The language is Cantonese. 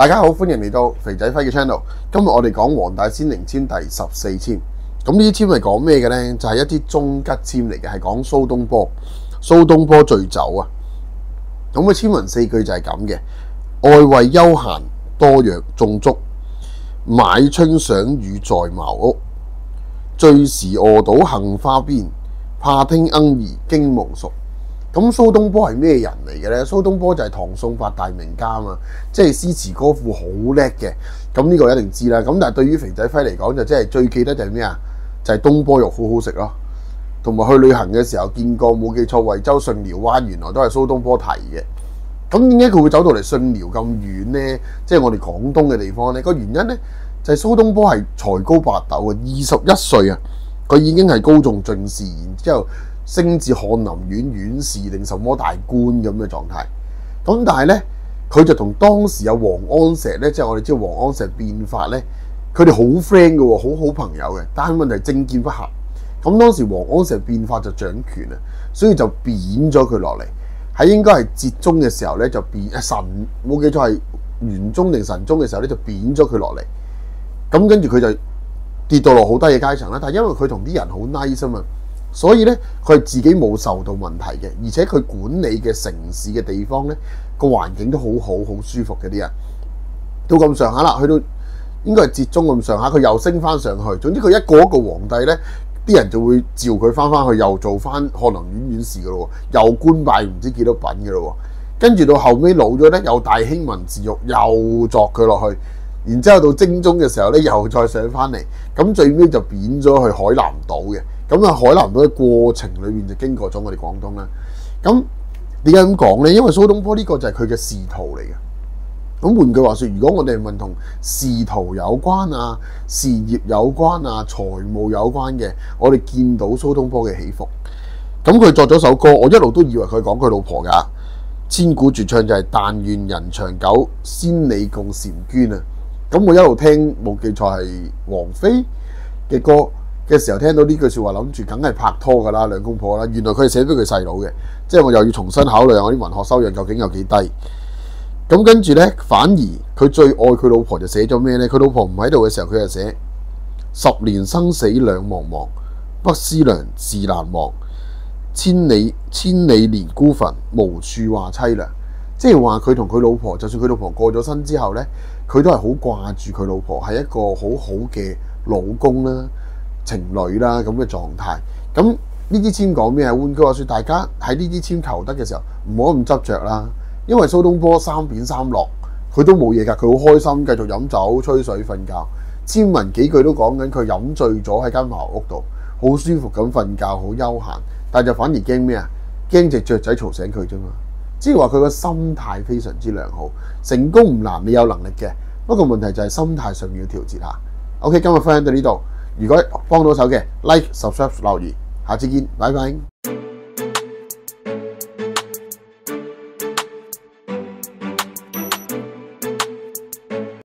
大家好，歡迎嚟到肥仔輝嘅 channel。今日我哋講黃大仙靈籤第14籤。咁呢啲籤係講咩嘅呢？就係一啲中吉籤嚟嘅，係講蘇東坡。蘇東坡醉酒啊。咁個籤文4句就係咁嘅：愛為休閒，多藥種竹，買春賞雨在茅屋。醉時臥倒杏花邊，怕聽鶯兒驚夢熟。咁蘇東坡係咩人嚟嘅呢？蘇東坡就係唐宋八大名家啊嘛，即係詩詞歌賦好叻嘅。咁呢個一定知啦。咁但係對於肥仔輝嚟講，就即係最記得就係咩啊？就係東坡肉好好食咯，同埋去旅行嘅時候見過，冇記錯，惠州巽寮灣原來都係蘇東坡提嘅。咁點解佢會走到嚟巽寮咁遠呢？即係我哋廣東嘅地方呢？個原因呢，就係蘇東坡係才高八斗嘅，21歲啊，佢已經係高中進士，然之後升至翰林院院士定什麼大官咁嘅狀態。咁但係呢，佢就同當時有王安石呢，即係我哋知道王安石變法呢，佢哋好 friend 嘅喎，好朋友嘅。但係問題政見不合，咁當時王安石變法就掌權啊，所以就貶咗佢落嚟。喺應該係哲宗嘅時候呢，就貶神，冇記錯係元宗定神宗嘅時候呢，就貶咗佢落嚟。咁跟住佢就跌到落好低嘅階層啦。但係因為佢同啲人好 nice 啊嘛，所以咧佢係自己冇受到問題嘅，而且佢管理嘅城市嘅地方咧個環境都好好，好舒服嘅啲人。到咁上下啦，去到應該係哲宗咁上下，佢又升翻上去。總之佢一個皇帝咧，啲人就會召佢翻去，又做翻翰林院院士噶咯，又官拜唔知幾多品噶咯。跟住到後尾老咗咧，又大興文字獄，又作佢落去。然之後到精宗嘅時候咧，又再上翻嚟，咁最尾就貶咗去海南島嘅。咁啊，海南島嘅過程裏面就經過咗我哋廣東啦。咁點解咁講呢？因為蘇東坡呢個就係佢嘅仕途嚟嘅。咁換句話說，如果我哋問同仕途有關啊、事業有關啊、財務有關嘅，我哋見到蘇東坡嘅起伏。咁佢作咗首歌，我一路都以為佢講佢老婆㗎。千古絕唱就係但願人長久，千里共嬋娟啊！咁我一路聽冇記錯係王菲嘅歌嘅時候，聽到呢句説話，諗住梗係拍拖㗎啦，兩公婆啦。原來佢係寫俾佢細佬嘅，即係我又要重新考慮我啲文學修養究竟有幾低。咁跟住呢，反而佢最愛佢老婆就寫咗咩呢？佢老婆唔喺度嘅時候，佢就寫10年生死兩茫茫，不思量，自難忘。千里連孤墳，無處話凄涼。即係話佢同佢老婆，就算佢老婆過咗身之後呢，佢都係好掛住佢老婆，係一個好好嘅老公啦、情侶啦咁嘅狀態。咁呢啲籤講咩啊？換句話說，大家喺呢啲籤求得嘅時候，唔好咁執着啦。因為蘇東坡三貶三落，佢都冇嘢㗎，佢好開心，繼續飲酒、吹水、瞓覺。籤文幾句都講緊佢飲醉咗喺間茅屋度，好舒服咁瞓覺，好悠閒。但就反而驚咩啊？驚隻雀仔嘈醒佢啫嘛。即係話佢個心態非常之良好，成功唔難，你有能力嘅。不過問題就係心態上面要調節下。OK， 今日分享到呢度。如果幫到手嘅 ，like、subscribe、留言，下次見，拜拜。